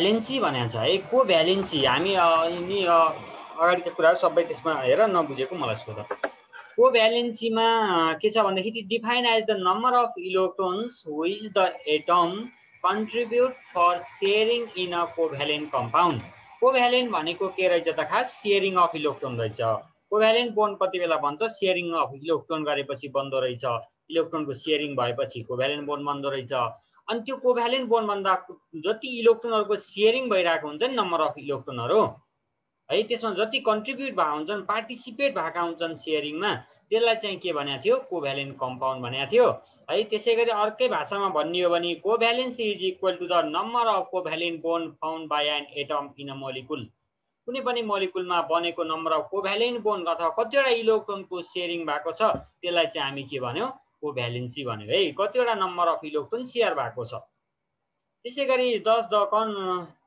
कोभ्यालेन्सी भनेको छ है। कोभ्यालेन्सी हामी यिनी अगाडिको कुराहरू सबै त्यसमा हेर नबुझेको मलाई सोध। कोभ्यालेन्सीमा के छ भन्दाखेरि define as the number of electrons which the atom contribute for sharing in a covalent compound. Covalent भनेको के रहेछ त खास सेयरिङ अफ इलेक्ट्रोन रहेछ। कोभ्यालेन्ट बोन्ड कति बेला बन्छ सेयरिङ अफ इलेक्ट्रोन गरेपछि बन्दो रहेछ। इलेक्ट्रोनको सेयरिङ भएपछि कोभ्यालेन्ट बोन्ड बन्दो रहेछ। अनि त्यो कोभ्यालेन्ट बोन्ड भन्दा जति इलेक्ट्रोनहरूको सेयरिङ भइरहेको हुन्छ नि नम्बर अफ इलेक्ट्रोनहरू है त्यसमा जति कन्ट्रिब्युट भएका हुन्छन् पार्टिसिपेट भएका हुन्छन् सेयरिङमा त्यसलाई चाहिँ के भनेको थियो कोभ्यालेन्ट कम्पाउन्ड भनेको थियो है। त्यसै गरी अर्कै भाषामा भन्ने हो भने covalency is equal to the number of covalent bond found by an atom in a molecule. कुनै पनि मोलिकुलमा बनेको नम्बर अफ कोभ्यालेन्ट बोन्ड अथवा कतिवटा इलेक्ट्रोनको सेयरिङ भएको छ त्यसलाई चाहिँ हामी के भन्यो कोभ्यालेन्सी भन्यो है। कतिवटा नम्बर अफ इलेक्ट्रोन सेयर भएको छ। त्यसै गरी thus the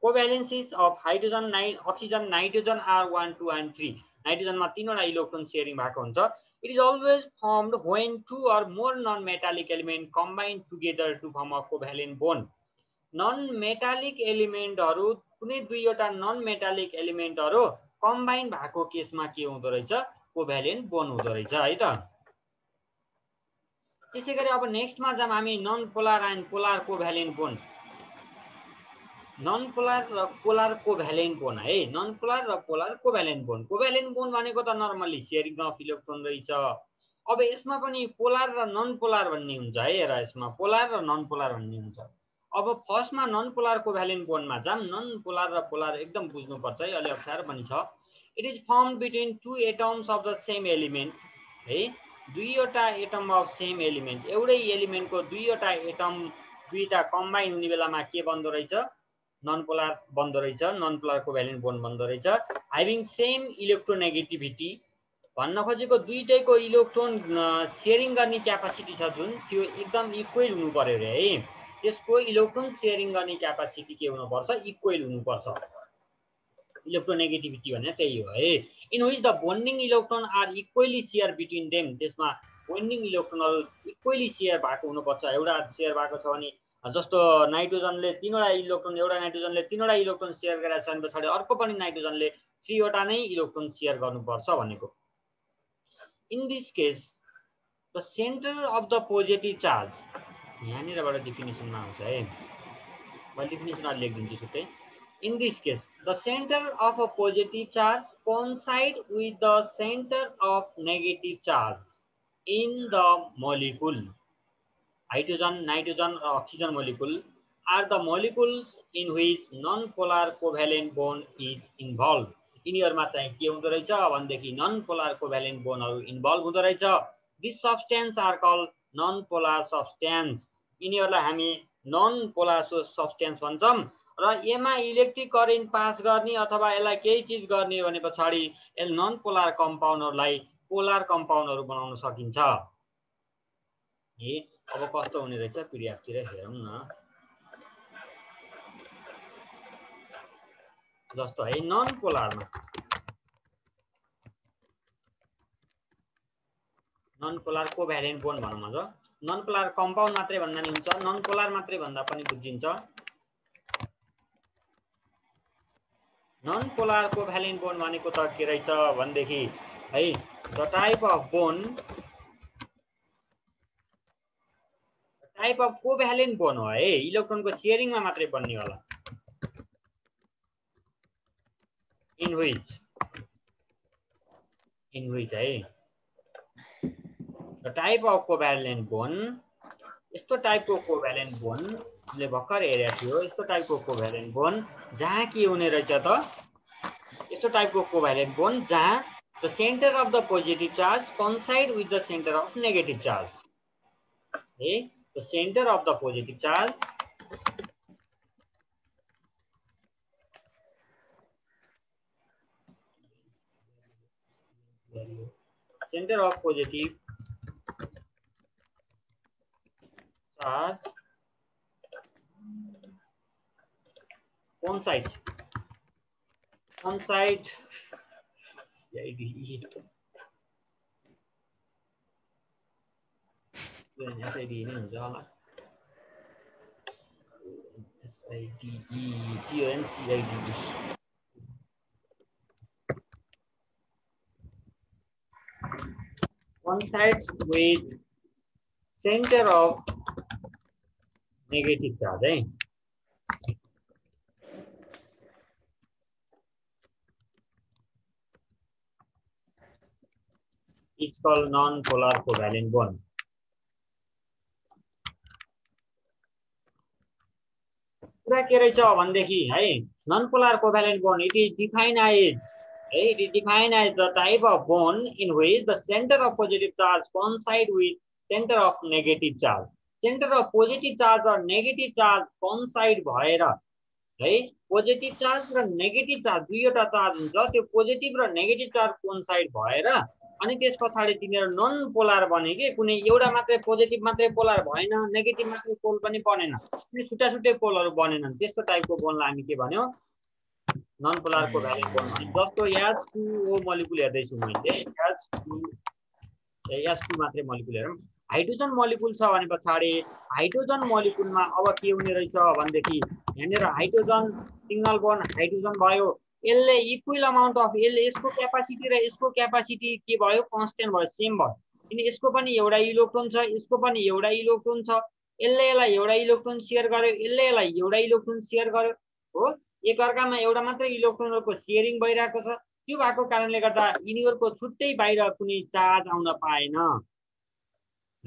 covalencies of hydrogen oxygen nitrogen are 1 2 and 3। नाइट्रोजनमा 3वटा इलेक्ट्रोन सेयरिङ भएको हुन्छ। It is always formed when 2 or more non metallic element combine together to form a covalent bond. Non metallic एलिमेन्टहरू कुनै दुईवटा नन मेटालिक एलिमेन्टहरू कम्बाइन भएको केसमा के हुँदो रहेछ कोभ्यालेन्ट बोन्ड हुँदो रहेछ है त। त्यसै गरी अब नेक्स्टमा जाम हामी non polar and polar covalent bond. Non polar र पोलर कोभ्यालेन्ट बोन्ड है। नन पोलर र polar covalent bond. Covalent bond भनेको त नर्मली सेयरिङ अफ इलेक्ट्रोन रहेछ। अब यसमा पनि पोलर र नन पोलर भन्ने हुन्छ है। हेर यसमा पोलर र नन पोलर भन्ने हुन्छ। अब फर्स्टमा नन पोलर कोभ्यालेन्ट बोन्डमा जाम। नन पोलर र पोलर एकदम बुझ्नुपर्छ है अलि अप्ठ्यारो पनि छ। It is firmed between 2 atoms of the same element है। दुईवटा एटम अफ सेम एलिमेन्ट एउटै एलिमेन्टको दुईवटा एटम दुईटा कम्बाइन हुने बेलामा के बन्दो रहेछ नन पोलर बन्दो रहेछ। नन पोलर कोभ्यालेन्ट बोन्ड बन्दो रहेछ। हाभिङ सेम इलेक्ट्रोनेगेटिभिटी भन्न खोजेको दुईटैको इलेक्ट्रोन सेयरिङ गर्ने क्यापासिटी छ जुन त्यो एकदम इक्वल हुनु पर्यो रे है। त्यसको इलेक्ट्रोन सेयरिङ गर्ने क्यापासिटी के हुनुपर्छ इक्वल हुनुपर्छ। इलेक्ट्रोनेगेटिभिटी भने त्यही हो है। In which the bonding electron are equally share between them. त्यसमा बोन्डिङ इलेक्ट्रोनहरू इक्वली सेयर भएको हुनुपर्छ। एउटा सेयर भएको छ भने जस्तो नाइट्रोजनले 3वटा इलेक्ट्रोन एउटा नाइट्रोजनले 3वटा इलेक्ट्रोन सेयर गरेछ भने पछाडि अर्को पनि नाइट्रोजनले 3वटा नै इलेक्ट्रोन सेयर गर्नुपर्छ भनेको। In this case the centre of the positive charge यहाँनिरबाट डेफिनेसनमा आउँछ है। मैले डेफिनेसन अलि लेखिदिन्छु छुट्टै। In this case, the center of a positive charge coincides with the center of negative charge in the molecule. Hydrogen, nitrogen, or oxygen molecule are the molecules in which non-polar covalent bond is involved. यिनीहरुमा चाहिँ के हुँदो रहेछ भन्देखि non polar covalent बोन्डहरु involve हुँदो रहेछ। This substance are called non polar substance. यिनीहरुलाई हामी नन पोलर सब्स्टेन्स भन्छौं र यसमा इलेक्ट्रिक करेन्ट पास गर्ने अथवा यसलाई केही चीज गर्ने भने पछाडी यस नन पोलर कम्पाउन्डहरुलाई पोलर कम्पाउन्डहरु बनाउन सकिन्छ। अब कस्तो हुने रहेछ पीडीएफ तिर हेरौं न। जस्तो है non पोलरमा non polar covalent bond भनौं अझ। नन पोलर कम्पाउन्ड मात्रै भन्दा नि हुन्छ नन पोलर मात्रै भन्दा पनि बुझिन्छ। नन पोलर कोभ्यालेन्ट बोन्ड भनेको त के रहेछ भन्देखि है the type of covalent bond हो है। इलेक्ट्रोनको शेयरिङमा मात्रै बन्ने होला। इन व्हिच है the type of covalent bond यस्तो टाइपको कोभ्यालेन्ट बोन्ड ले भर्खर हेरेको थियो। यस्तो टाइपको कोभ्यालेन्ट बोन्ड जहाँ के हुने रहेछ त यस्तो टाइपको कोभ्यालेन्ट बोन्ड जहाँ the centre of the positive charge coincide with the center of negative charge है। The centre of the positive charge center of positive charge coincide SID नै हुन्छ होला। CONCIDE. Coincides with center of negative charge. It's called non-polar covalent bond. कुरा के रहेछ भन्देखि है non-polar covalent bond, it is defined as the type of bond in which the center of positive charge coincide with center of negative charge. Center of positive charge or negative charge coincide भएर है positive charge र negative charge दुईवटा charge हुन्छ, त्यो positive र negative charge coincide भएर अनि त्यसपछि तिनीहरू नन पोलर बने के कुनै एउटा मात्रै पोजिटिभ मात्रै पोलर भएन, नेगेटिभ मात्रै पोल पनि बनेन, कुनै छुट्टा छुट्टै पोलहरू बनेनन्, त्यस्तो टाइपको बोनलाई हामी के भन्यो नन पोलर कोभ्यालेन्ट बोन्ड भन्यो। जस्तो H2O मोलिकुल हेर्दैछु मैले, H2 मात्रै मोलिकुल हेरौँ। हाइड्रोजन मोलिकुल छ भने पछाडि हाइड्रोजन मोलिकुलमा अब के हुने रहेछ भन्देखि यहाँनिर हाइड्रोजन सिंगल बोन्ड हाइड्रोजन भयो, यसले इक्वल अमाउन्ट अफ यसको क्यापासिटी र यसको क्यापासिटी के भयो कन्स्टेन्ट भयो, सेम भयो, किन यसको पनि एउटा इलेक्ट्रोन छ, यसको पनि एउटा इलेक्ट्रोन छ, यसले यसलाई एउटा इलेक्ट्रोन शेयर गर्यो, यसले यसलाई एउटा इलेक्ट्रोन शेयर गर्यो, हो एकअर्कामा एउटा मात्रै इलेक्ट्रोनहरुको शेयरिङ भइरहेको छ। त्यो भएको कारणले गर्दा यिनीहरुको छुट्टै बाहिर कुनै चार्ज आउन पाएन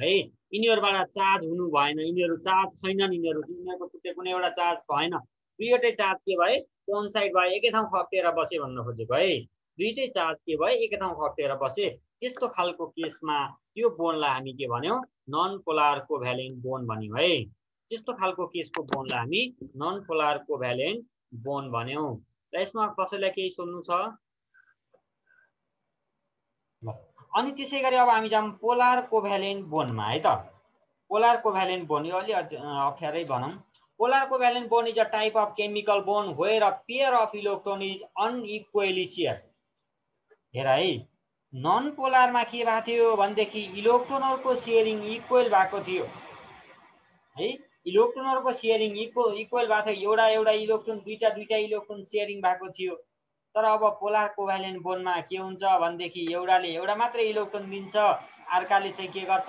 है, यिनीहरुबाट चार्ज हुनु भएन, यिनीहरु चार्ज छैनन्, यिनीहरुको छुट्टै कुनै एउटा चार्ज भएन, दुईवटै चार्ज के भए कोइन्साइड भए, एकै ठाउँ खप्टेर बसे भन्न खोजेको है, दुईटै चार्ज के भए एकै ठाउँ खप्टेर बसे। त्यस्तो खालको केसमा त्यो बोन्डलाई हामी के भन्यौ नन पोलर कोभ्यालेन्ट बोन्ड भन्यौ है। त्यस्तो खालको केसको बोन्डलाई हामी नन पोलर कोभ्यालेन्ट बोन्ड भन्यौ। र यसमा कसैलाई केही सोध्नु छ? अनि त्यसैगरी अब हामी जाम पोलर कोभ्यालेन्ट बोन्डमा है त। पोलर कोभ्यालेन्ट बोन्ड यो अलि अप्ठ्यारै भनौं। Polar covalent bond is a type of chemical bond where a pair of electron is unequally share. हेर है, नन पोलरमा के भएको थियो भन्देखि इलेक्ट्रोनहरुको शेयरिङ इक्वल भएको थियो है, इलेक्ट्रोनहरुको शेयरिङ इक्वल भएको थियो, एउटा एउटा इलेक्ट्रोन दुईटा इलेक्ट्रोन शेयरिङ भएको थियो। तर अब पोलर कोभ्यालेन्ट बोन्डमा के हुन्छ भन्देखि एउटाले एउटा मात्रै इलेक्ट्रोन दिन्छ, अर्काले चाहिँ के गर्छ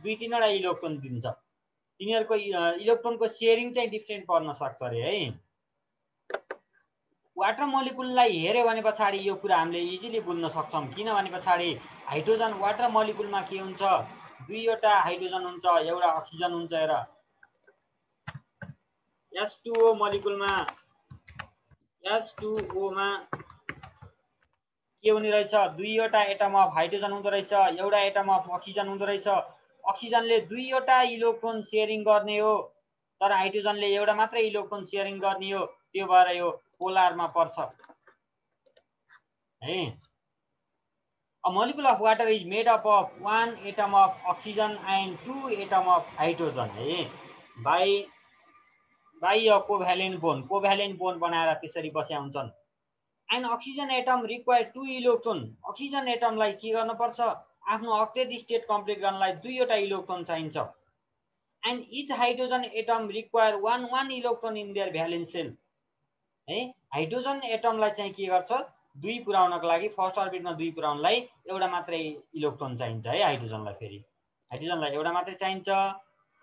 दुई तीनवटा इलेक्ट्रोन दिन्छ, तिनीहरुको इलेक्ट्रोनको शेयरिङ चाहिँ डिफरेन्ट पर्न सक्छ रे है। वाटर मोलिकुललाई हेर्यो भने पछाडि यो कुरा हामीले इजिली बुझ्न सक्छौं, किनभने पछाडि हाइड्रोजन वाटर मोलिकुलमा के हुन्छ दुईवटा हाइड्रोजन हुन्छ, एउटा अक्सिजन हुन्छ। हेर H2O मोलिकुलमा H2O मा के हुने रहेछ दुईवटा एटम अफ हाइड्रोजन हुँदो रहेछ, एउटा एटम अफ अक्सिजन हुँदो रहेछ। अक्सिजनले दुईवटा इलेक्ट्रोन शेयरिङ गर्ने हो, तर हाइड्रोजनले एउटा मात्रै इलेक्ट्रोन शेयरिङ गर्ने हो, त्यो भएर यो पोलरमा पर्छ है। A molecule of water is made up of one atom of oxygen and two atom of hydrogen है, by a covalent bond, covalent bond बनाएर त्यसरी बस्या हुन्छन्। And oxygen atom require two electron, oxygen atom लाई के गर्न पर्छ आफ्नो octet state complete गर्नलाई दुईवटा इलेक्ट्रोन चाहिन्छ। And each hydrogen atom require one electron in their valence shell है, हाइड्रोजन एटमलाई चाहिँ के गर्छ दुई पुर्याउनको लागि फर्स्ट अर्बिटमा दुई पुर्याउनलाई एउटा मात्रै इलेक्ट्रोन चाहिन्छ है हाइड्रोजनलाई। फेरि हाइड्रोजनलाई एउटा मात्रै चाहिन्छ,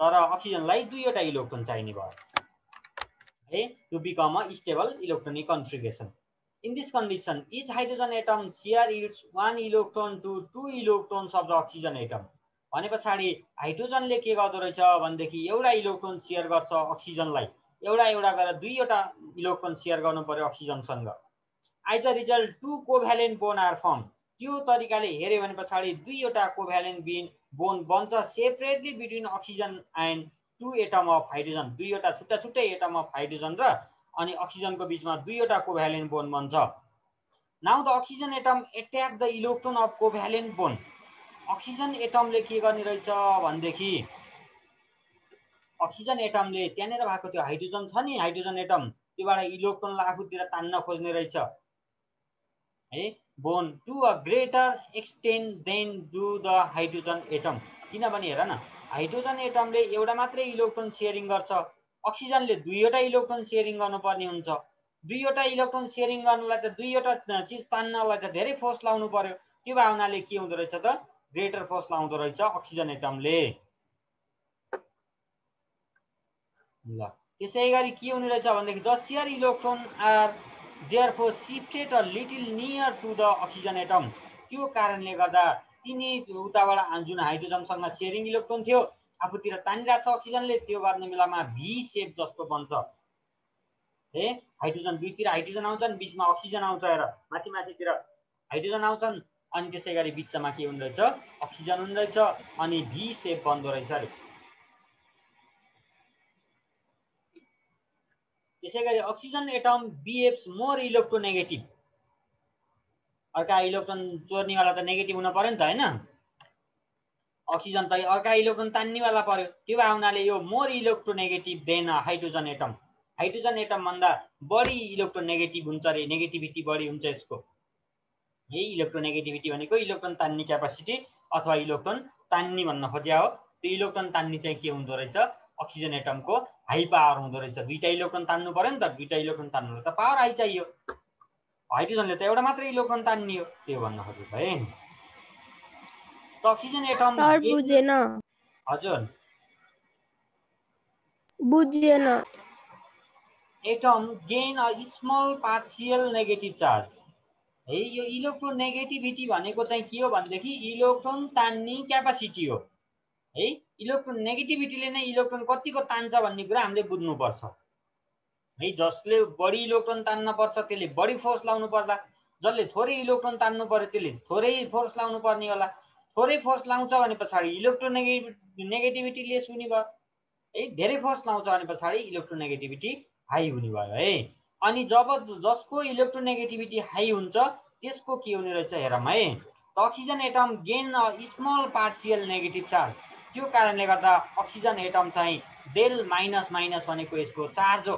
तर अक्सिजनलाई दुईवटा इलेक्ट्रोन चाहिने भयो है, to become a stable electronic configuration. In this condition each hydrogen atom share its one electron to two electrons of the oxygen atom। भने पछाडि हाइड्रोजनले के गर्दो रहेछ भन्देखि एउटा इलेक्ट्रोन शेयर गर्छ अक्सिजनलाई, एउटा एउटा गरेर दुईवटा इलेक्ट्रोन शेयर गर्नु पर्यो अक्सिजनसँग। As a result two covalent bond are form. त्यो तरिकाले हेर्यो भने पछाडि दुईवटा कोभ्यालेन्ट बोन्ड बन्छ separately between oxygen and two atom of hydrogen, दुईवटा छुट्टा छुट्टै एटम अफ हाइड्रोजन र अनि अक्सिजनको बीचमा दुईवटा कोभ्यालेन्ट बोन्ड बन्छ। Now the oxygen atom attack the electron of covalent bond. Oxygen एटमले के गर्ने रहेछ भन्देखि अक्सिजन एटमले त्यहाँनेर भएको त्यो हाइड्रोजन छ नि, हाइड्रोजन एटम त्योबाट इलेक्ट्रोनलाई आफूतिर तान्न खोज्ने रहेछ है, bond to a greater extent than do the hydrogen atom. किनभने हेर न हाइड्रोजन एटमले एउटा मात्रै इलेक्ट्रोन शेयरिङ गर्छ, अक्सिजनले दुईवटा इलेक्ट्रोन सेयरिङ गर्नुपर्ने हुन्छ। दुईवटा इलेक्ट्रोन सेयरिङ गर्नलाई त दुईवटा चिज तान्नलाई त धेरै फोर्स लाउनु पर्यो। त्यो भावनाले के हुँदो रहेछ त ग्रेटर फोर्स लाउँदो रहेछ अक्सिजन एटमले। ल त्यसै गरी के हुने रहेछ भनेदेखि the share electron are therefore shifted a little near to the oxygen atom. त्यो कारणले गर्दा तिनी उताबाट जुन हाइड्रोजनसँग सेयरिङ इलेक्ट्रोन थियो आफूतिर तानिरहेको छ अक्सिजनले, त्यो गर्ने बेलामा भी सेप जस्तो बन्छ। हाइड्रोजन दुईतिर हाइड्रोजन आउँछन्, बिचमा अक्सिजन आउँछ र माथि माथितिर हाइड्रोजन आउँछन्, अनि त्यसै गरी बिचमा के हुँदो रहेछ अक्सिजन हुँदो रहेछ, अनि भी सेप बन्दो रहेछ अरे। त्यसै गरी oxygen atom behaves more electronegative. अर्का इलेक्ट्रोन चोर्नेवाला त नेगेटिभ हुन पर्यो नि त होइन, अक्सिजन त अर्का इलेक्ट्रोन तान्नेवाला पर्यो। त्यो भावनाले यो more electronegative than hydrogen atom. Hydrogen atom भन्दा बढी इलेक्ट्रोनेगेटिभ हुन्छ अरे, नेगेटिभिटी बढी हुन्छ यसको। यही इलेक्ट्रोनेगेटिभिटी भनेको इलेक्ट्रोन तान्ने क्यापासिटी अथवा इलेक्ट्रोन तान्ने भन्न खोज्या हो। त्यो इलेक्ट्रोन तान्ने चाहिँ के हुँदो रहेछ अक्सिजन एटमको हाई पावर हुँदो रहेछ। दुईटा इलेक्ट्रोन तान्नु पर्यो नि त, दुईटा इलेक्ट्रोन तान्नुलाई त पावर हाई चाहियो, हाइड्रोजनले त एउटा मात्रै इलेक्ट्रोन तान्ने हो, त्यो भन्न खोजेको है। अक्सिजन एटम बुझेन। हजुर बुझेन। Atom gain a small partial negative charge है। यो इलेक्ट्रोनेगेटिभिटी भनेको चाहिँ के हो भनेदेखि इलेक्ट्रोन तान्ने क्यापासिटी हो है। इलेक्ट्रोन नेगेटिभिटीले नै इलेक्ट्रोन कतिको तान्छ भन्ने कुरा हामीले बुझ्नुपर्छ है। जसले बढी इलेक्ट्रोन तान्न पर्छ त्यसले बढी फोर्स लाउनु पर्ला, जसले थोरै इलेक्ट्रोन तान्नु पर्यो त्यसले थोरै फोर्स लाउनु पर्ने होला। थोरै फोर्स लाउँछ भने पछाडि इलेक्ट्रोनेगेटिभिटी लेस हुने भयो है, धेरै फोर्स लाउँछ भने पछाडि इलेक्ट्रोनेगेटिभिटी हाई हुने भयो है। अनि जब जसको इलेक्ट्रोनेगेटिभिटी हाई हुन्छ त्यसको के हुने रहेछ हेरौँ है। Oxygen atom gain a small partial negative charge. त्यो कारणले गर्दा अक्सिजन एटम चाहिँ डेल माइनस माइनस भनेको यसको चार्ज हो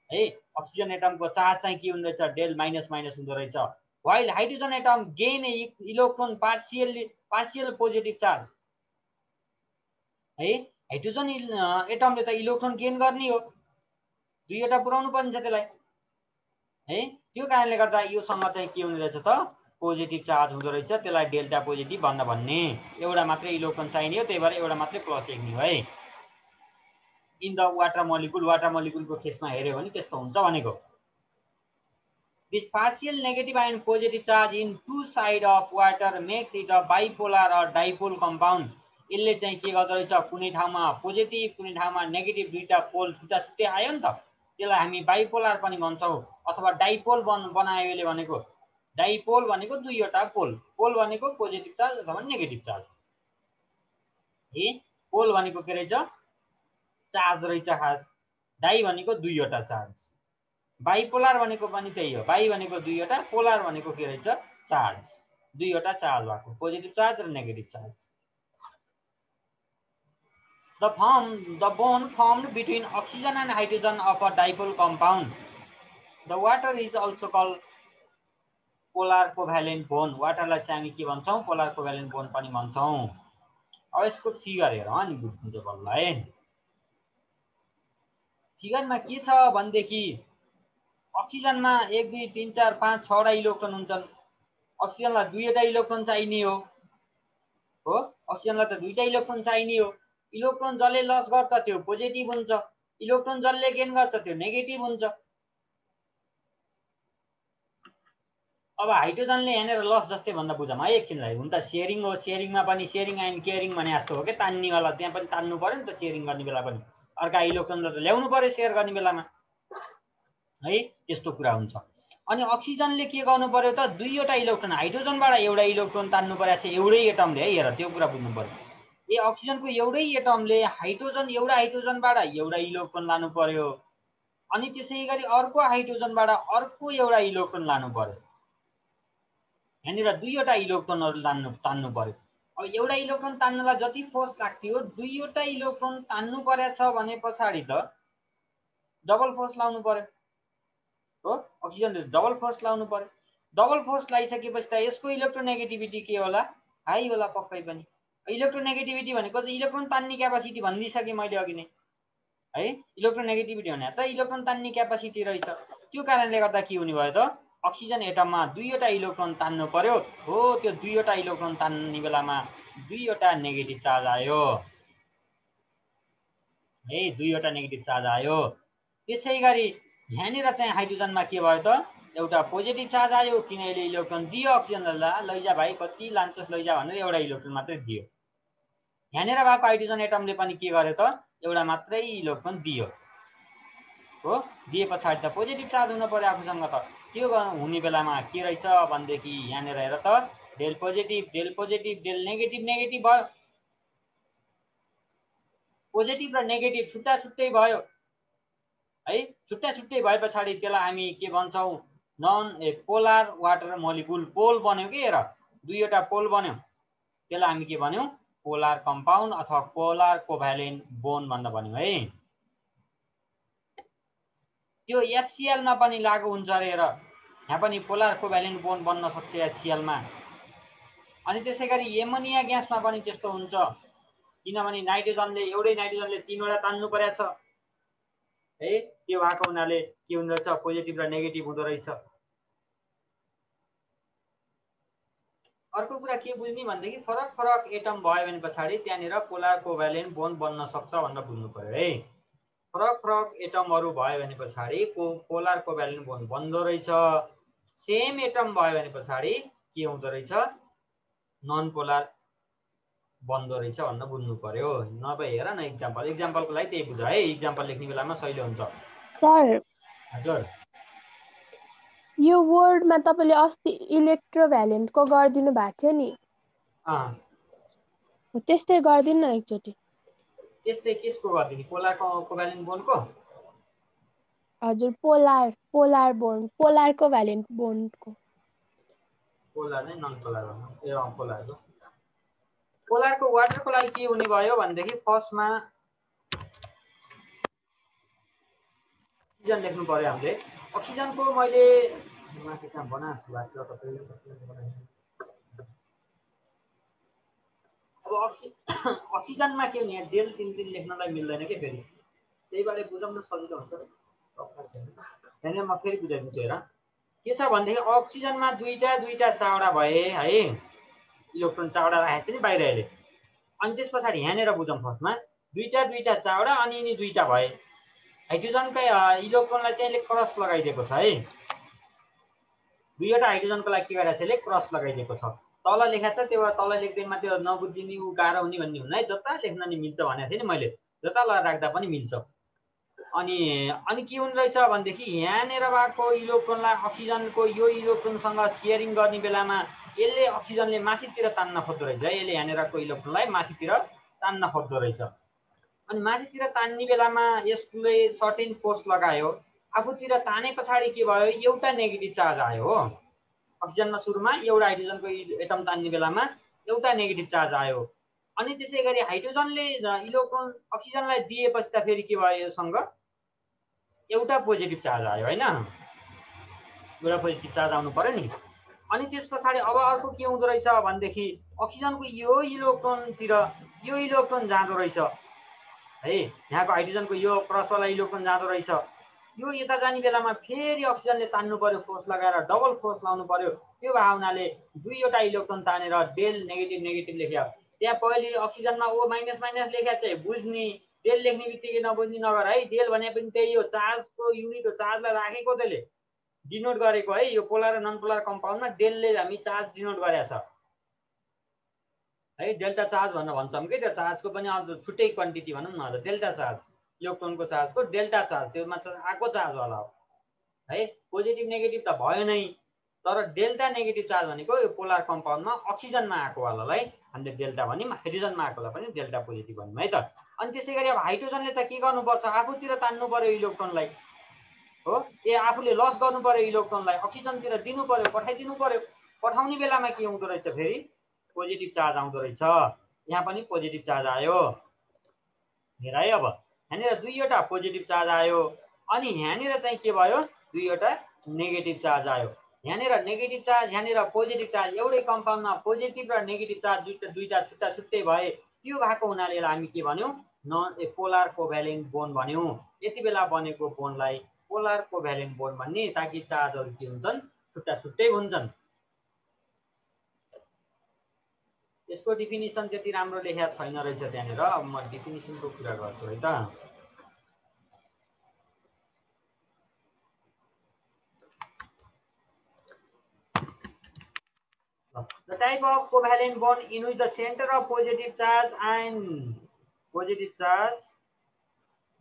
है। अक्सिजन एटमको चार्ज चाहिँ के हुँदो रहेछ डेल माइनस माइनस हुँदो रहेछ। While hydrogen atom gain electron partial positive charge है। हाइड्रोजन एटमले त इलेक्ट्रोन गेन गर्ने हो, दुईवटा पुऱ्याउनु पर्ने छ त्यसलाई है। त्यो कारणले गर्दा योसँग चाहिँ के हुने रहेछ त पोजिटिभ चार्ज हुँदो रहेछ, त्यसलाई डेल्टा पोजिटिभ भन्ने। एउटा मात्रै इलेक्ट्रोन चाहिने हो, त्यही भएर एउटा मात्रै प्लस लेख्ने हो है। इन द वाटर मलिकुलको केसमा हेऱ्यो भने त्यस्तो हुन्छ भनेको। This partial negative and positive charge in two side of water makes it a bipolar or dipole compound. यसले चाहिँ के गर्दो रहेछ कुनै ठाउँमा पोजिटिभ कुनै ठाउँमा नेगेटिभ दुईटा पोल छुट्टा छुट्टै आयो नि त, त्यसलाई हामी बाइपोलर पनि भन्छौँ अथवा डाइपोल बनायो यसले भनेको। डाइपोल भनेको दुईवटा पोल, पोल भनेको पोजिटिभ चार्ज अथवा नेगेटिभ चार्ज है। पोल भनेको के रहेछ चार्ज रहेछ खास, डाइ भनेको दुईवटा चार्ज, बाइपोलर भनेको पनि त्यही हो। बाइ भनेको दुईवटा, पोलर भनेको के रहेछ चार्ज, दुईवटा चार्ज भएको पोजिटिभ चार्ज र negative charge. The bond formed between oxygen and hydrogen of a dipole compound. The water is also called polar covalent bond. वाटरलाई चाहिँ हामी के भन्छौँ पोलर कोभ्यालेन्ट बोन्ड पनि भन्छौँ। अब यसको फिगर हेरौँ अनि बुझ्नुहुन्छ बल्ल है। फिगरमा के छ भनेदेखि अक्सिजनमा 1 2 3 4 5 6वटा इलेक्ट्रोन हुन्छन्। अक्सिजनलाई दुईवटा इलेक्ट्रोन चाहिने हो, अक्सिजनलाई त दुईटा इलेक्ट्रोन चाहिने हो। इलेक्ट्रोन जसले लस गर्छ त्यो पोजिटिभ हुन्छ, इलेक्ट्रोन जसले गेन गर्छ त्यो नेगेटिभ हुन्छ। अब हाइड्रोजनले यहाँनिर लस जस्तै भन्दा बुझौँ है एकछिनलाई। हुन त सेयरिङ हो, सेयरिङमा पनि सेयरिङ एन्ड केयरिङ भने जस्तो हो कि तान्नेवाला, त्यहाँ पनि तान्नु पर्यो नि त सेयरिङ गर्ने बेला पनि, अर्का इलेक्ट्रोनलाई त ल्याउनु पर्यो सेयर गर्ने बेलामा है, त्यस्तो कुरा हुन्छ। अनि अक्सिजनले के गर्नु पर्यो त दुईवटा इलेक्ट्रोन, हाइड्रोजनबाट एउटा इलेक्ट्रोन तान्नु परेको छ एउटै एटमले है। हेर त्यो कुरा बुझ्नु पर्यो। ए अक्सिजनको एउटै एटमले एउटा हाइड्रोजनबाट एउटा इलेक्ट्रोन लानु पर्यो, अनि त्यसै गरी अर्को हाइड्रोजनबाट अर्को एउटा इलेक्ट्रोन लानु पर्यो। यहाँनिर दुईवटा इलेक्ट्रोनहरू तान्नु पर्यो। अब एउटा इलेक्ट्रोन तान्नलाई जति फोर्स लाग्थ्यो दुईवटा इलेक्ट्रोन तान्नु परेको छ भने पछाडि त डबल फोर्स लाउनु पर्यो हो। अक्सिजनले डबल फोर्स लाउनु पर्यो। डबल फोर्स लगाइसकेपछि त यसको इलेक्ट्रोनेगेटिभिटी के होला हाई होला पक्कै पनि। इलेक्ट्रोनेगेटिभिटी भनेको चाहिँ इलेक्ट्रोन तान्ने क्यापासिटी भनिदिइसकेँ मैले अघि नै है इलेक्ट्रोनेगेटिभिटी भने त इलेक्ट्रोन तान्ने क्यापासिटी रहेछ। त्यो कारणले गर्दा के हुने भयो त अक्सिजन एटममा दुईवटा इलेक्ट्रोन तान्नु पर्यो हो। त्यो दुईवटा इलेक्ट्रोन तान्ने बेलामा दुईवटा नेगेटिभ चार्ज आयो है, दुईवटा नेगेटिभ चार्ज आयो। त्यसै गरी यहाँनिर चाहिँ हाइड्रोजनमा के भयो त एउटा पोजिटिभ चार्ज आयो किन यसले इलेक्ट्रोन दियो अक्सिजनलाई, लैजा भाइ कति लान्छस् लैजा भनेर एउटा इलेक्ट्रोन मात्रै दियो। यहाँनिर भएको हाइड्रोजन एटमले पनि के गर्यो त एउटा मात्रै इलेक्ट्रोन दियो हो। दिए पछाडि त पोजिटिभ चार्ज हुनु पर्यो आफूसँग त। त्यो हुने बेलामा के रहेछ भनेदेखि यहाँनिर हेर त डेल पोजिटिभ डेल नेगेटिभ भयो। पोजिटिभ र नेगेटिभ छुट्टा छुट्टै भयो है। छुट्टा छुट्टै भए पछाडि त्यसलाई हामी के भन्छौँ पोलार वाटर मोलिकुल पोल बन्यो के। हेर दुईवटा पोल बन्यो, त्यसलाई हामी के भन्यौँ पोलार कम्पाउन्ड अथवा पोलार कोभ्यालेन्ट बोन्ड भनेर भन्यौँ है। त्यो एचसीएल मा पनि लागू हुन्छ अरे। हेर यहाँ पनि पोलार कोभ्यालेन्ट बोन्ड बन्न सक्छ एचसीएल मा। अनि त्यसै गरी एमोनिया ग्यासमा पनि त्यस्तो हुन्छ किनभने नाइट्रोजनले एउटै नाइट्रोजनले तीनवटा तान्नु परेको छ है। त्यो भएको हुनाले के हुँदो रहेछ पोजिटिभ र नेगेटिभ हुँदो रहेछ। अर्को कुरा के बुझ्ने भनेदेखि फरक फरक एटम भयो भने पछाडि त्यहाँनिर पोलार कोभ्यालेन्ट बोन्ड बन्न सक्छ भनेर बुझ्नु पर्यो है। फरक फरक एटमहरू भयो भने पछाडि पोलार कोभ्यालेन्ट बोन्ड बन्दो रहेछ। सेम एटम भयो भने पछाडि के हुँदो रहेछ नन पोलार बन्दो रहेछ भनेर बुझ्नु पर्यो। नभए हेर न इक्जाम्पलको लागि त्यही बुझ है। इक्जाम्पल लेख्ने बेलामा सजिलो हुन्छ। सर हजुर यो वर्डमा तपाईँले अस्ति इलेक्ट्रोभ्यालेन्टको गरिदिनु भएको थियो नि, त्यस्तै गरिदिनु न एकचोटि। त्यस्तै केसको गरिदिने पोलार कोभ्यालेन्ट बोन्डको? हजुर polar bond, polar covalent बोन्डको। Polar नै नन पोलार भन्नु ए पोलारको। पोलारको वाटरको लागि के हुने भयो भनेदेखि फर्स्टमा अक्सिजन लेख्नु पर्यो हामीले। अक्सिजनको मैले माथि कहाँ बनाएको छु अब अक्सिजनमा के हुने डेल 3 लेख्नलाई मिल्दैन के फेरि, त्यही भएर बुझाउन सजिलो हुन्छ। त्यहाँनिर म फेरि बुझाइदिन्छु। हेर के छ भनेदेखि अक्सिजनमा दुईटा चावडा भए है, इलेक्ट्रोन चावडा राखेको छ नि बाहिर अहिले। अनि त्यस पछाडि यहाँनिर बुझौँ फर्स्टमा दुईटा चावडा अनि यिनी दुईटा भए। हाइड्रोजनकै इलेक्ट्रोनलाई चाहिँ यसले क्रस लगाइदिएको छ है। दुईवटा हाइड्रोजनको लागि के गरेको छ यसले क्रस लगाइदिएको छ। तल लेखाएको छ त्यो तल लेख्दैमा त्यो नबुझिने गाह्रो हुने भन्ने हुन्न है। जता लेख्न नि मिल्छ भनेको थिएँ नि मैले, जता राख्दा पनि मिल्छ। अनि के हुने रहेछ भनेदेखि यहाँनिर भएको इलेक्ट्रोनलाई अक्सिजनको यो इलेक्ट्रोनसँग सेयरिङ गर्ने बेलामा यसले अक्सिजनले माथितिर तान्न खोज्दो रहेछ है। यसले यहाँनिरको इलेक्ट्रोनलाई माथितिर तान्न खोज्दो रहेछ। अनि माथितिर तान्ने बेलामा यसले सर्टेन फोर्स लगायो। आफूतिर ताने पछाडि के भयो एउटा नेगेटिभ चार्ज आयो हो। अक्सिजनमा सुरुमा एउटा हाइड्रोजनको एटम तान्ने बेलामा एउटा नेगेटिभ चार्ज आयो। अनि त्यसै गरी हाइड्रोजनले इलेक्ट्रोन अक्सिजनलाई दिएपछि त फेरि के भयो योसँग एउटा पोजिटिभ चार्ज आयो होइन, एउटा पोजिटिभ चार्ज आउनु पर्यो नि। अनि त्यस पछाडि अब अर्को के हुँदो रहेछ भनेदेखि अक्सिजनको यो इलेक्ट्रोनतिर यो इलेक्ट्रोन जाँदो रहेछ है। यहाँको हाइड्रोजनको यो क्रसवाला इलेक्ट्रोन जाँदो रहेछ। यो यता जाने बेलामा फेरि अक्सिजनले तान्नु पर्यो, फोर्स लगाएर डबल फोर्स लाउनु पर्यो। त्यो भावनाले दुईवटा इलेक्ट्रोन तानेर डेल नेगेटिभ लेख्यो। त्यहाँ पहिले अक्सिजनमा ओ माइनस लेखेको छ बुझ्ने, डेल लेख्ने बित्तिकै नबुझ्ने नगर है। डेल भने पनि त्यही हो, चार्जको युनिट हो, चार्जलाई राखेको त्यसले डिनोट गरेको है। यो पोलर र नन पोलर कम्पाउन्डमा डेलले हामी चार्ज डिनोट गरेको छ है। डेल्टा चार्ज भनेर भन्छौँ कि त्यो चार्जको पनि अझ छुट्टै क्वान्टिटी भनौँ न, डेल्टा चार्ज इलेक्ट्रोनको चार्जको डेल्टा चार्ज त्योमा आएको चार्जवाला हो है। पोजिटिभ नेगेटिभ त भयो नै, तर डेल्टा नेगेटिभ चार्ज भनेको यो पोलर कम्पाउन्डमा अक्सिजनमा आएकोवालालाई हामीले डेल्टा भन्यौँ, हाइड्रोजनमा आएकोलाई पनि डेल्टा पोजिटिभ भन्यौँ है त। अनि त्यसै गरी अब हाइड्रोजनले त के गर्नुपर्छ आफूतिर तान्नु पर्यो इलेक्ट्रोनलाई हो। आफूले लस गर्नु पर्यो इलेक्ट्रोनलाई, अक्सिजनतिर दिनु पर्यो, पठाइदिनु पर्यो। पठाउने बेलामा के हुँदो रहेछ फेरि पोजिटिभ चार्ज आउँदो रहेछ। यहाँ पनि पोजिटिभ चार्ज आयो हेर है। अब यहाँनिर दुईवटा पोजिटिभ चार्ज आयो अनि यहाँनिर चाहिँ के भयो दुईवटा नेगेटिभ चार्ज आयो। यहाँनिर नेगेटिभ चार्ज यहाँनिर पोजिटिभ चार्ज, एउटै कम्पाउन्डमा पोजिटिभ र नेगेटिभ चार्ज दुईटा छुट्टा छुट्टै भए। त्यो भएको हुनाले हामी के भन्यौँ पोलर कोभ्यालेन्ट बोन्ड भन्यौँ। यति बेला बनेको बोन्डलाई पोलर कोभ्यालेन्ट बोन्ड भन्ने, ताकि चार्जहरू के हुन्छन्, छुट्टा छुट्टै हुन्छन्। यसको डिफिनिसन त्यति राम्रो लेखेको छैन रहेछ त्यहाँनिर। अब म डिफिनिसनको कुरा गर्छु है त। The type of covalent bond in which the center of positive charge and positive charge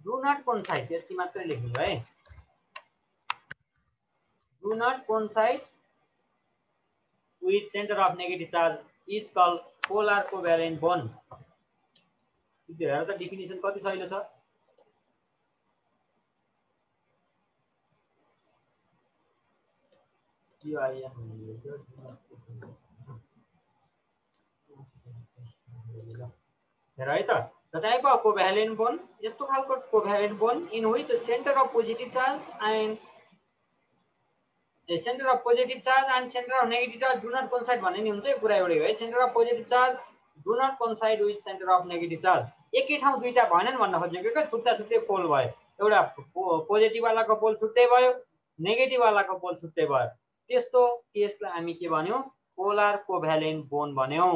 do not coincide. यति मात्रै लेख्नु है। Do not coincide with center of negative charge is called polar covalent bond. हेर त डिफिनिसन कति सजिलो छ। हेर है त। The type of covalent bond, यस्तो खालको covalent bond in which the center of positive charge and center of positive charge and center of negative charge do not coincide भन्ने नि हुन्छ। यो कुरा एउटै हो है। center of positive charge do not coincide with center of negative charge। एकै ठाउँ दुईटा भएनन् भन्न खोजेको के, छुट्टा छुट्टै पोल भयो। एउटा पोजिटिभ वालाको पोल छुट्टै भयो, नेगेटिभ वालाको पोल छुट्टै भयो। त्यस्तो केसलाई हामी के भन्यौँ, पोलर कोभ्यालेन्ट बोन्ड भन्यौँ।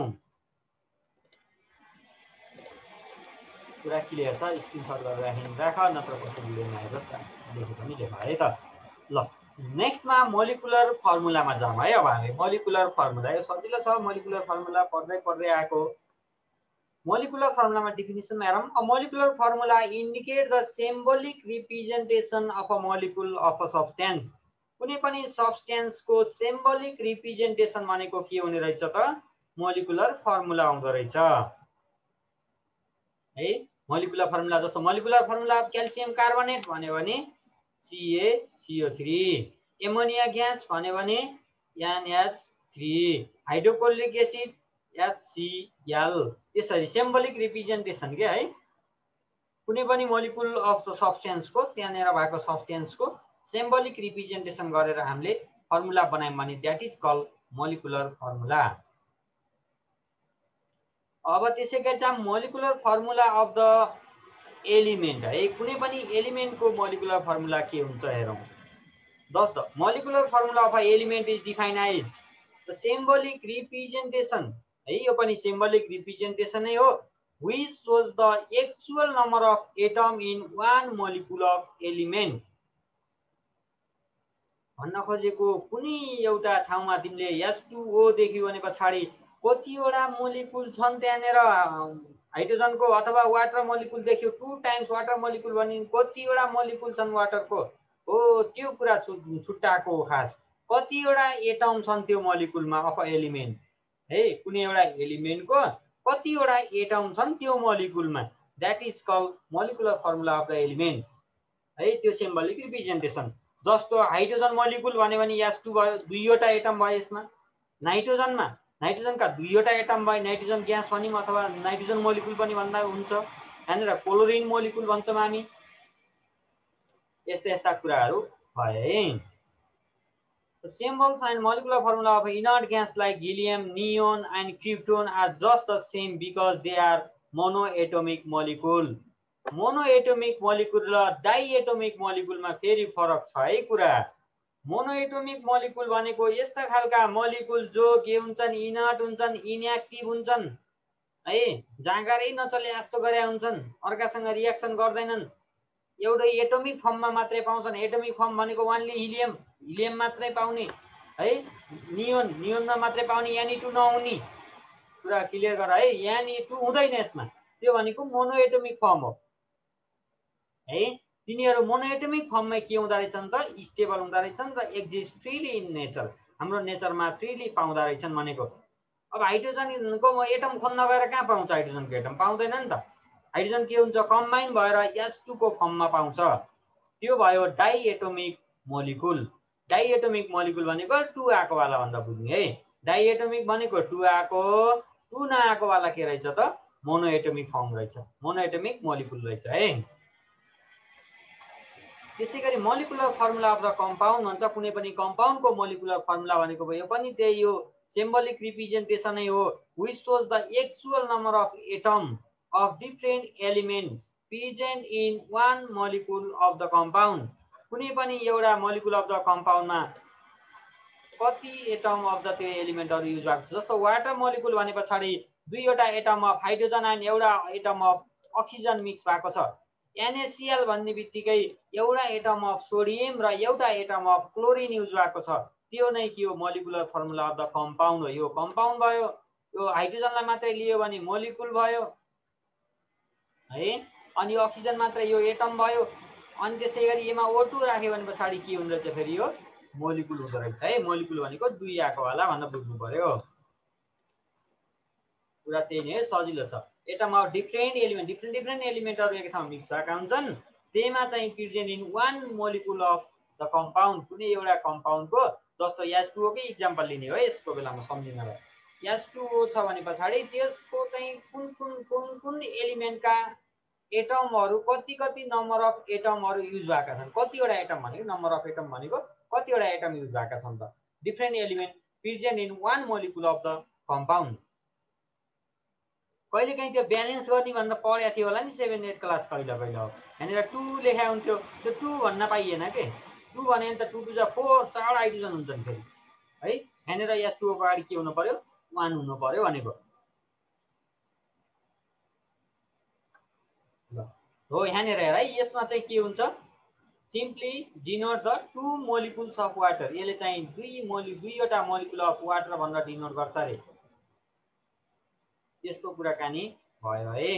कुरा क्लियर छ? स्क्रिनशट गरेर राख, नत्र पछि भिडियोमा हेरेर लेखे पनि लेख है त। ल नेक्स्टमा मोलिकुलर फर्मुलामा जाउँ है। अब हामी मोलिकुलर फर्मुला, यो सजिलो छ। मोलिकुलर फर्मुला पढ्दै पढ्दै आएको। मोलिकुलर फर्मुलामा डिफिनिसनमा हेरौँ। A molecular formula indicate the symbolic representation of a molecule of a substance. कुनै पनि सब्स्टेन्सको सिम्बोलिक रिप्रेजेन्टेसन भनेको के हुने रहेछ त, मोलिकुलर फर्मुला आउँदो रहेछ है। मोलिकुलर फर्मुला जस्तो मोलिकुलर फर्मुला क्याल्सियम कार्बोनेट भन्यो भने CaCO3, एमोनिया ग्यास भन्यो भने NH3, हाइड्रोक्लोरिक एसिड HCl। त्यसरी सिम्बोलिक रिप्रेजेन्टेसन के है। कुनै पनि मोलिकुल अफ द सब्स्टेन्सको, त्यहाँनिर भएको सब्स्टेन्सको सिम्बोलिक रिप्रेजेन्टेसन गरेर हामीले फर्मुला बनायौँ भने that is called molecular formula. अब त्यसै गरी चाहिँ molecular formula of the element है। कुनै पनि एलिमेन्टको मोलिकुलर फर्मुला के हुन्छ हेरौँ। Thus the molecular formula of an element is defined as the symbolic representation है। यो पनि symbolic representation नै हो, which shows the actual number of atom in one molecule of element। भन्न खोजेको कुनै एउटा ठाउँमा तिमीले H2O देख्यौ भने पछाडि कतिवटा मोलिकुल छन् त्यहाँनिर हाइड्रोजनको, अथवा वाटर मोलिकुल देख्यौ 2 टाइम्स वाटर मोलिकुल भने कतिवटा मोलिकुल छन् वाटरको, हो त्यो कुरा छुट्टाएको हो। खास कतिवटा एटम छन् त्यो मोलिकुलमा अफ एलिमेन्ट है। कुनै एउटा एलिमेन्टको कतिवटा एटम छन् त्यो मोलिकुलमा, that is called molecular formula of the element है। त्यो सिम्बोलिक रिप्रेजेन्टेसन जस्तो हाइड्रोजन मोलिकुल भन्यो भने H2 भयो, दुईवटा एटम भयो यसमा। नाइट्रोजनमा नाइट्रोजनका दुईवटा एटम भयो, नाइट्रोजन ग्यास भनिम अथवा नाइट्रोजन मोलिकुल पनि भन्दा हुन्छ। यहाँनिर क्लोरिन मोलिकुल भन्छौँ हामी। यस्ता यस्ता कुराहरू भए। The symbols and molecular formula of inert gas like helium, neon and krypton are just the same because they are monoatomic molecule। Monoatomic molecule र डाइएटोमिक मोलिकुलमा फेरि फरक छ है कुरा। मोनोएटोमिक मोलिकुल भनेको यस्ता खालका मोलिकुल जो के हुन्छन्, इनर्ट हुन्छन्, इनएक्टिभ हुन्छन् है। जाँगरै नचले जस्तो गरे हुन्छन्, अर्कासँग रिएक्सन गर्दैनन्, एउटै एटोमिक फर्ममा मात्रै पाउँछन्। एटोमिक फर्म भनेको ओन्ली हिलियम, हिलियम मात्रै पाउने है। नियोन, नियोनमा मात्रै पाउने, Na2 नहुने कुरा क्लियर गर है। Na2 हुँदैन यसमा, त्यो भनेको मोनोएटोमिक फर्म हो है। तिनीहरू मोनोएटोमिक फर्ममै के हुँदा रहेछन् त, स्टेबल हुँदा रहेछन् र एक्जिस्ट फ्रीली इन नेचर, हाम्रो नेचरमा फ्रीली पाउँदा रहेछन् भनेको। अब हाइड्रोजनको एटम खोज्न गएर कहाँ पाउँछ, हाइड्रोजनको एटम पाउँदैन नि त। हाइड्रोजन के हुन्छ, कम्बाइन भएर H2 को फर्ममा पाउँछ। त्यो भयो डाइएटोमिक मोलिकुल। डाइएटोमिक मोलिकुल भनेको 2 आएको वाला भन्दा बुझ्ने है। डाइएटोमिक भनेको 2 आएको, 2 नआएको वाला के रहेछ त, मोनोएटोमिक फर्म रहेछ, मोनोएटोमिक मोलिकुल रहेछ है। त्यसै गरी molecular formula of the compound भन्छ। कुनै पनि कम्पाउन्डको मोलिकुलर फर्मुला भनेको यो पनि त्यही हो, सिम्बोलिक रिप्रेजेन्टेसन नै हो, which shows the actual number of atom of different element present in one molecule of the compound. कुनै पनि एउटा molecule of the compound मा कति एटम अफ द त्यो एलिमेन्टहरु युज भएको छ। जस्तो वाटर मोलिकुल भने पछाडी दुईवटा एटम अफ हाइड्रोजन अनि एउटा एटम अफ अक्सिजन मिक्स भएको छ। NaCl भन्ने बित्तिकै एउटा एटम अफ सोडियम र एउटा एटम अफ क्लोरिन युज भएको छ। त्यो नै के हो molecular formula of the compound हो। यो कम्पाउन्ड भयो। यो हाइड्रोजनलाई मात्रै लियो भने मोलिकुल भयो है, अनि अक्सिजन मात्रै यो एटम भयो, अनि त्यसैगरी यसमा O2 राख्यो भने पछाडी के हुन्छ चाहिँ फेरि यो मोलिकुल हुँदो रहेछ है। मोलिकुल भनेको दुई आएको होला भनेर बुझ्नु पर्यो। कुरा त्यही नै सजिलो छ। एटम अफ डिफरेन्ट डिफरेन्ट एलिमेन्टहरु एक ठाउँमा मिक्स भएका हुन्छन्, त्यसमा चाहिँ present in one molecule of the compound. कुनै एउटा कम्पाउन्डको जस्तो H2O कै इक्जाम्पल लिने हो यसको बेलामा सम्झिनलाई। H2O छ भने पछाडी त्यसको चाहिँ कुन एलिमेन्टका एटमहरु कति नम्बर अफ एटमहरु युज भएका छन्। कतिवटा एटम भनेको नम्बर अफ एटम भनेको कतिवटा एटम युज भएका छन् त। Different element present in one molecule of the compound. कहिलेकाहीँ त्यो ब्यालेन्स गर्ने भनेर पढ्या थियो होला नि 7 8 क्लास कहिले हो। यहाँनिर 2 लेखा हुन्थ्यो, त्यो 2 भन्न पाइएन के। 2 भने त 2 टु ज 4 चार हाइड्रोजन हुन्छन् फेरि है। यहाँनिर H2O को अगाडि के हुनु पर्यो 1 हुनु पर्यो भनेको हो। यहाँनिर हेर है, यसमा चाहिँ के हुन्छ simply denote the 2 molecules of water. यसले चाहिँ दुईवटा मोलिकुल अफ वाटर भनेर डिनोट गर्छ रे। त्यस्तो कुराकानी भयो है।